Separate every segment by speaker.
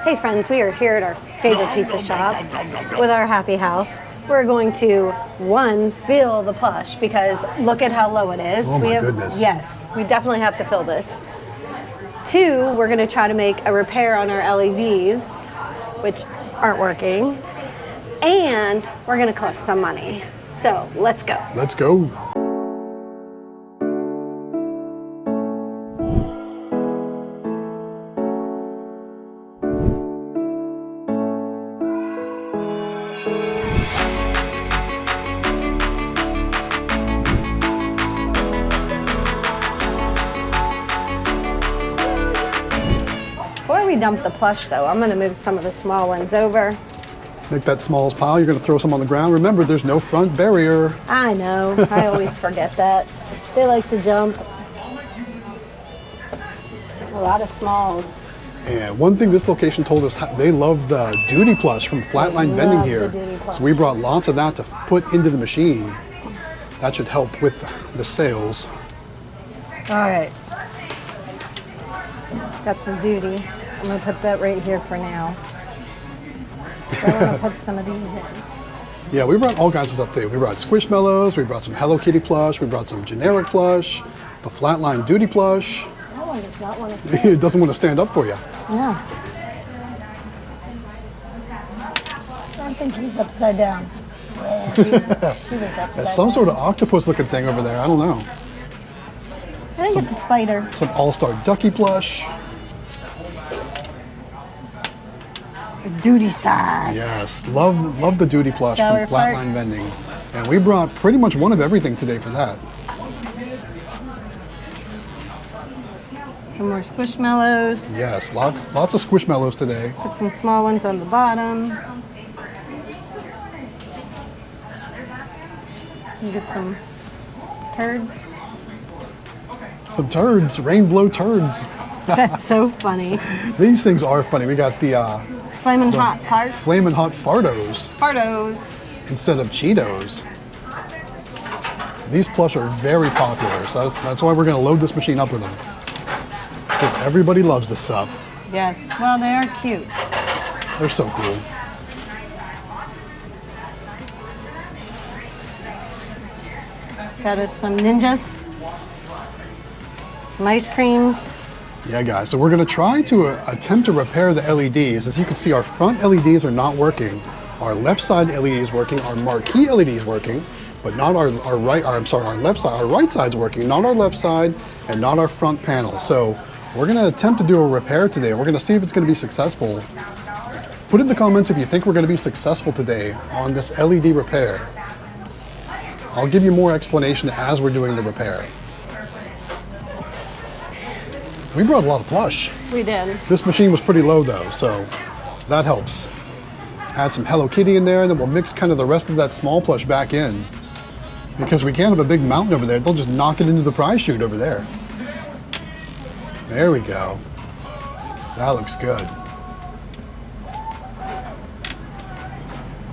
Speaker 1: Hey friends, we are here at our favorite pizza shop with our happy house. We're going to, one, fill the plush because look at how low it is.
Speaker 2: Oh my goodness.
Speaker 1: Yes, we definitely have to fill this. Two, we're going to try to make a repair on our LEDs, which aren't working. And we're going to collect some money. So let's go.
Speaker 2: Let's go.
Speaker 1: Before we dump the plush though, I'm going to move some of the small ones over.
Speaker 2: Make that smallest pile. You're going to throw some on the ground. Remember, there's no front barrier.
Speaker 1: I know. I always forget that. They like to jump. A lot of smalls.
Speaker 2: And one thing this location told us, they love the duty plush from Flatline Vending here. So we brought lots of that to put into the machine. That should help with the sales.
Speaker 1: All right. Got some duty. I'm going to put that right here for now. So I'm going to put some of these in.
Speaker 2: Yeah, we brought all kinds of stuff too. We brought Squishmallows, we brought some Hello Kitty plush, we brought some generic plush, the Flatline Duty plush.
Speaker 1: That one does not want to stand.
Speaker 2: It doesn't want to stand up for you.
Speaker 1: No. I think he's upside down. Yeah, she was upside
Speaker 2: That's some
Speaker 1: down.
Speaker 2: sort of octopus looking thing over there. I don't know.
Speaker 1: I think it's a spider.
Speaker 2: Some All-Star Ducky plush.
Speaker 1: Duty size.
Speaker 2: Yes, love the Duty plush
Speaker 1: Sour
Speaker 2: from Flatline
Speaker 1: farts.
Speaker 2: Vending. And we brought pretty much one of everything today for that.
Speaker 1: Some more Squishmallows.
Speaker 2: Yes, lots of Squishmallows today.
Speaker 1: Put some small ones on the bottom. You get some turds.
Speaker 2: Some turds, rainbow turds.
Speaker 1: That's so funny.
Speaker 2: These things are funny. We got the
Speaker 1: Flamin' hot farts.
Speaker 2: Flamin' Hot Fartos
Speaker 1: Fartos.
Speaker 2: instead of Cheetos. These plush are very popular, so that's why we're going to load this machine up with them. Because everybody loves this stuff.
Speaker 1: Yes. Well, they are cute.
Speaker 2: They're so cool.
Speaker 1: Got us some ninjas. Some ice creams.
Speaker 2: Yeah, guys, so we're going to try to attempt to repair the LEDs. As you can see, our front LEDs are not working. Our left side LED is working. Our marquee LED is working, but not our left side. Our right side's working, not our left side, and not our front panel. So we're going to attempt to do a repair today. We're going to see if it's going to be successful. Put in the comments if you think we're going to be successful today on this LED repair. I'll give you more explanation as we're doing the repair. We brought a lot of plush.
Speaker 1: We did.
Speaker 2: This machine was pretty low though, so that helps. Add some Hello Kitty in there, and then we'll mix kind of the rest of that small plush back in. Because we can't have a big mountain over there, they'll just knock it into the prize chute over there. There we go. That looks good.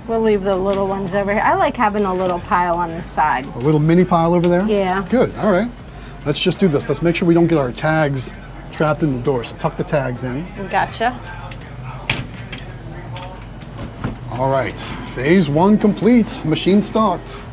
Speaker 1: We'll leave the little ones over here. I like having a little pile on the side.
Speaker 2: A little mini pile over there?
Speaker 1: Yeah.
Speaker 2: Good, all right. Let's just do this. Let's make sure we don't get our tags trapped in the door, so tuck the tags in.
Speaker 1: Gotcha.
Speaker 2: All right, phase one complete, machine stocked.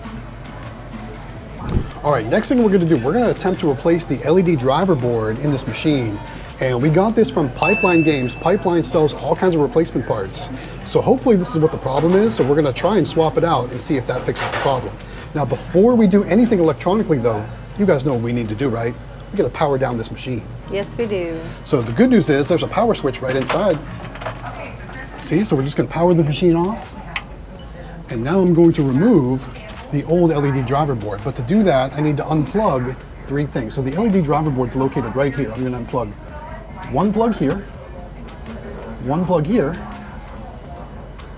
Speaker 2: All right, next thing we're gonna do, we're gonna attempt to replace the LED driver board in this machine. And we got this from Pipeline Games. Pipeline sells all kinds of replacement parts. So hopefully this is what the problem is. So we're gonna try and swap it out and see if that fixes the problem. Now, before we do anything electronically though, you guys know what we need to do, right? We gotta power down this machine.
Speaker 1: Yes, we do.
Speaker 2: So the good news is there's a power switch right inside. See, so we're just gonna power the machine off. And now I'm going to remove the old LED driver board. But to do that, I need to unplug three things. So the LED driver board's located right here. I'm gonna unplug one plug here, one plug here,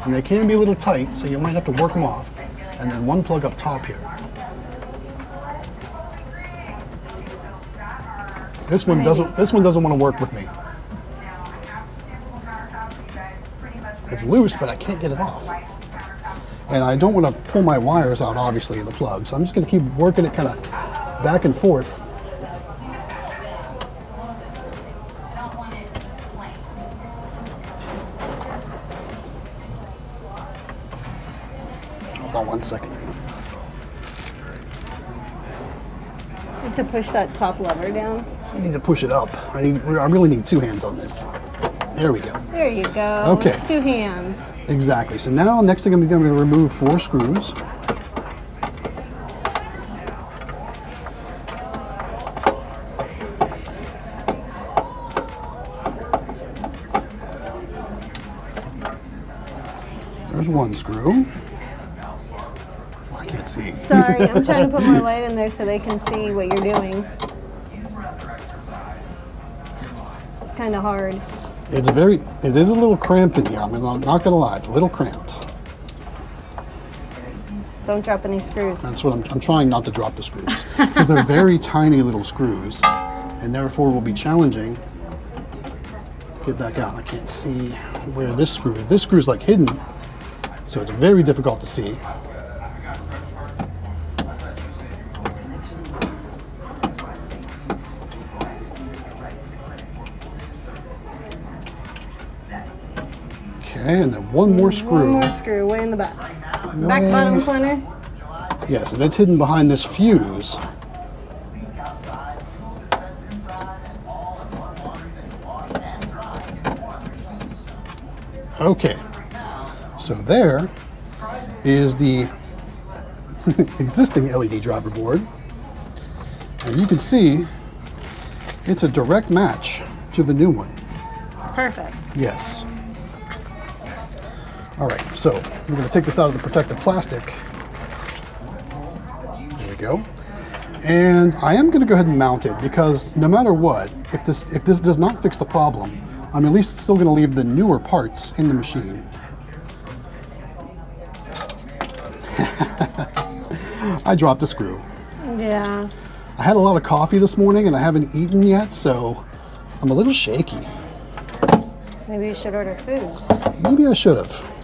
Speaker 2: and they can be a little tight, so you might have to work them off. And then one plug up top here. This one doesn't want to work with me. It's loose, but I can't get it off. And I don't want to pull my wires out, obviously, the plug. So I'm just going to keep working it kind of back and forth. Hold on 1 second.
Speaker 1: You have to push that top lever down.
Speaker 2: I need to push it up. I really need 2 hands on this. There we go.
Speaker 1: There you go.
Speaker 2: Okay.
Speaker 1: 2 hands.
Speaker 2: Exactly. So now, next thing I'm going to remove 4 screws. There's 1 screw. I can't see.
Speaker 1: Sorry, I'm trying to put more light in there so they can see what you're doing. It's kind of hard.
Speaker 2: It is a little cramped in here. I'm not going to lie, it's a little cramped.
Speaker 1: Just don't drop any screws.
Speaker 2: That's what I'm trying not to drop the screws. Because they're very tiny little screws, and therefore will be challenging to get back out. I can't see where this screw is. This screw is like hidden, so it's very difficult to see. Okay, and then 1 more screw.
Speaker 1: 1 more screw, way in the back. Back bottom corner.
Speaker 2: Yes, and it's hidden behind this fuse. Okay, so there is the existing LED driver board. And you can see it's a direct match to the new one.
Speaker 1: Perfect.
Speaker 2: Yes. All right, so we're going to take this out of the protective plastic. There we go. And I am going to go ahead and mount it because no matter what, if this does not fix the problem, I'm at least still going to leave the newer parts in the machine. I dropped a screw.
Speaker 1: Yeah.
Speaker 2: I had a lot of coffee this morning and I haven't eaten yet, so I'm a little shaky.
Speaker 1: Maybe you should order food.
Speaker 2: Maybe I should have.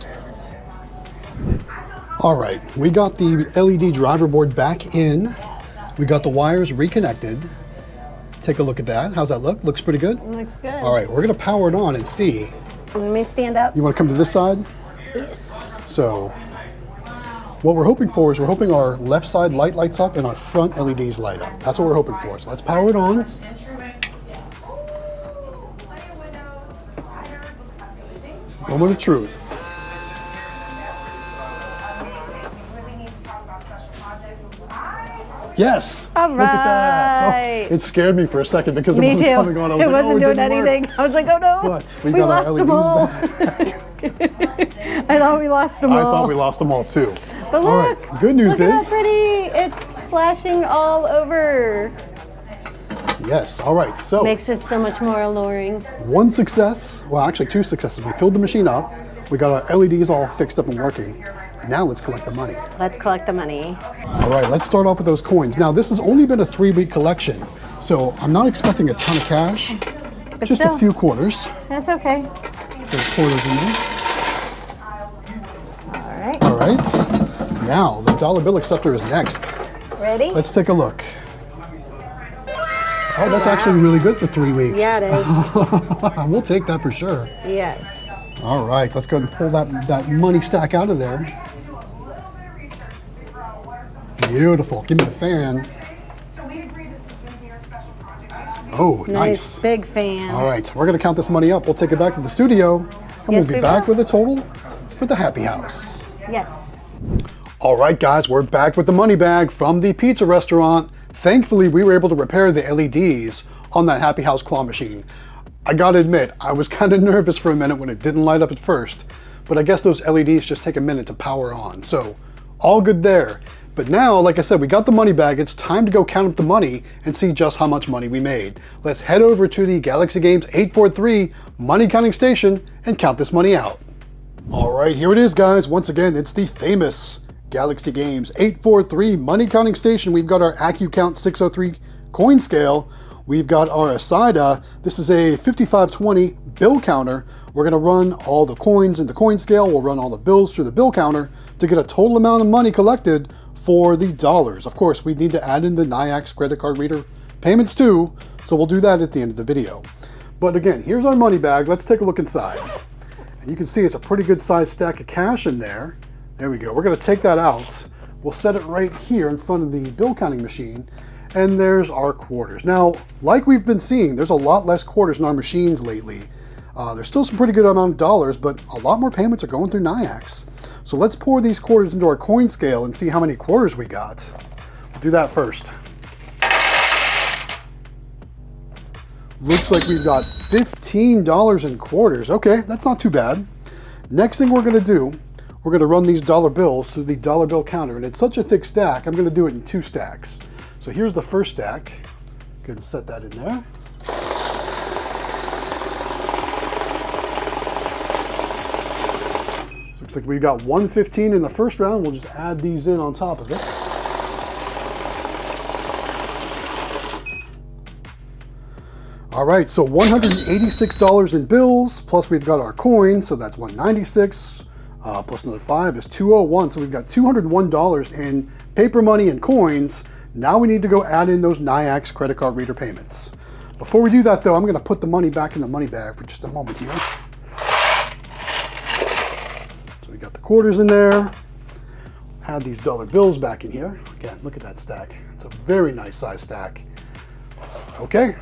Speaker 2: All right, we got the LED driver board back in. We got the wires reconnected. Take a look at that. How's that look? Looks pretty good?
Speaker 1: Looks good.
Speaker 2: All right, we're gonna power it on and see.
Speaker 1: Let me stand up.
Speaker 2: You wanna come to this side?
Speaker 1: Yes.
Speaker 2: So, what we're hoping for is we're hoping our left side light lights up and our front LEDs light up. That's what we're hoping for. So let's power it on. Moment of truth. Yes.
Speaker 1: All
Speaker 2: Look at that.
Speaker 1: right.
Speaker 2: So it scared me for a second because it
Speaker 1: Me
Speaker 2: wasn't
Speaker 1: too.
Speaker 2: coming on. I was
Speaker 1: It
Speaker 2: like,
Speaker 1: wasn't
Speaker 2: oh,
Speaker 1: doing
Speaker 2: didn't work.
Speaker 1: anything. I was like, oh no.
Speaker 2: But we
Speaker 1: we
Speaker 2: got
Speaker 1: lost
Speaker 2: our
Speaker 1: them
Speaker 2: LEDs
Speaker 1: all.
Speaker 2: back.
Speaker 1: I thought we lost them
Speaker 2: I
Speaker 1: all.
Speaker 2: thought we lost them all too.
Speaker 1: But
Speaker 2: All
Speaker 1: look.
Speaker 2: right. Good news
Speaker 1: look
Speaker 2: is.
Speaker 1: How pretty. It's flashing all over.
Speaker 2: Yes. All right. So
Speaker 1: Makes it so much more alluring.
Speaker 2: 1 success. Well, actually 2 successes. We filled the machine up. We got our LEDs all fixed up and working. Now let's collect the money.
Speaker 1: Let's collect the money.
Speaker 2: All right, let's start off with those coins. Now, this has only been a 3-week collection, so I'm not expecting a ton of cash.
Speaker 1: But
Speaker 2: Just
Speaker 1: still,
Speaker 2: a few quarters.
Speaker 1: That's okay.
Speaker 2: There's quarters in there.
Speaker 1: All right.
Speaker 2: All right. Now, the dollar bill acceptor is next.
Speaker 1: Ready?
Speaker 2: Let's take a look. Oh, that's actually really good for 3 weeks.
Speaker 1: Yeah, it is.
Speaker 2: We'll take that for sure.
Speaker 1: Yes.
Speaker 2: All right, let's go ahead and pull that money stack out of there. Beautiful. Give me the fan. Oh, nice.
Speaker 1: Big fan.
Speaker 2: All right, we're going to count this money up. We'll take it back to the studio, and
Speaker 1: Yes,
Speaker 2: we'll be
Speaker 1: we
Speaker 2: back
Speaker 1: will.
Speaker 2: with a total for the happy house.
Speaker 1: Yes.
Speaker 2: All right, guys, we're back with the money bag from the pizza restaurant. Thankfully, we were able to repair the LEDs on that happy house claw machine. I gotta admit, I was kind of nervous for a minute when it didn't light up at first, but I guess those LEDs just take a minute to power on. So, all good there. But now, like I said, we got the money bag. It's time to go count up the money and see just how much money we made. Let's head over to the Galaxy Games 843 money counting station and count this money out. All right, here it is, guys. Once again, it's the famous Galaxy Games 843 money counting station. We've got our AccuCount 603 coin scale. We've got our Asida. This is a 5520 bill counter. We're gonna run all the coins in the coin scale. We'll run all the bills through the bill counter to get a total amount of money collected for the dollars. Of course, we need to add in the NIAX credit card reader payments too, so we'll do that at the end of the video. But again, here's our money bag. Let's take a look inside. And you can see it's a pretty good sized stack of cash in there. There we go. We're going to take that out. We'll set it right here in front of the bill counting machine. And there's our quarters. Now, like we've been seeing, there's a lot less quarters in our machines lately. There's still some pretty good amount of dollars, but a lot more payments are going through NIAX. So let's pour these quarters into our coin scale and see how many quarters we got. We'll do that first. Looks like we've got $15 in quarters. Okay, that's not too bad. Next thing we're going to do, we're going to run these dollar bills through the dollar bill counter. And it's such a thick stack, I'm going to do it in 2 stacks. So here's the first stack. Go ahead and set that in there. So looks like we've got 115 in the first round. We'll just add these in on top of it. All right, so $186 in bills, plus we've got our coins, so that's $196, plus another 5 is $201. So we've got $201 in paper money and coins. Now we need to go add in those NIAX credit card reader payments. Before we do that though, I'm gonna put the money back in the money bag for just a moment here. So we got the quarters in there. Add these dollar bills back in here. Again, look at that stack. It's a very nice size stack. Okay,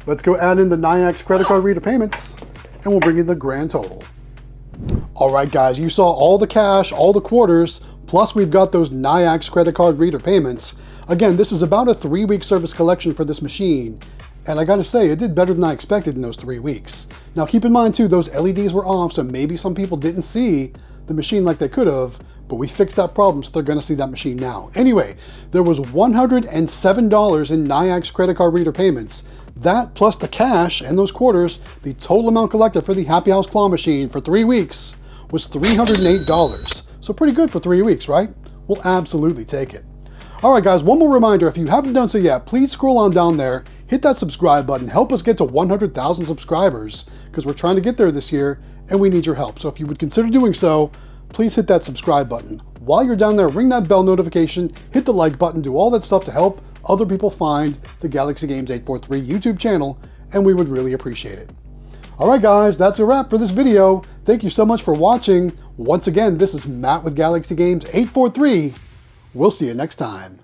Speaker 2: let's go add in the NIAX credit card reader payments and we'll bring in the grand total. All right guys, you saw all the cash, all the quarters, plus we've got those NIAX credit card reader payments. Again, this is about a 3-week service collection for this machine. And I gotta say, it did better than I expected in those 3 weeks. Now keep in mind too, those LEDs were off, so maybe some people didn't see the machine like they could have, but we fixed that problem, so they're gonna see that machine now. Anyway, there was $107 in NIAX credit card reader payments. That plus the cash and those quarters, the total amount collected for the Happy House claw machine for 3 weeks was $308. So pretty good for 3 weeks, right? We'll absolutely take it. All right, guys, one more reminder. If you haven't done so yet, please scroll on down there, hit that subscribe button, help us get to 100,000 subscribers because we're trying to get there this year and we need your help. So if you would consider doing so, please hit that subscribe button. While you're down there, ring that bell notification, hit the like button, do all that stuff to help other people find the Galaxy Games 843 YouTube channel, and we would really appreciate it. All right, guys, that's a wrap for this video. Thank you so much for watching. Once again, this is Matt with Galaxy Games 843. We'll see you next time.